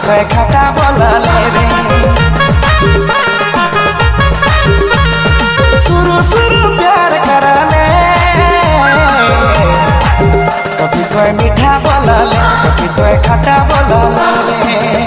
तो खटा बोलले रे शुरू शुरू प्यार करले कभी तो मीठा बोलले कभी तो खटा बोलले रे।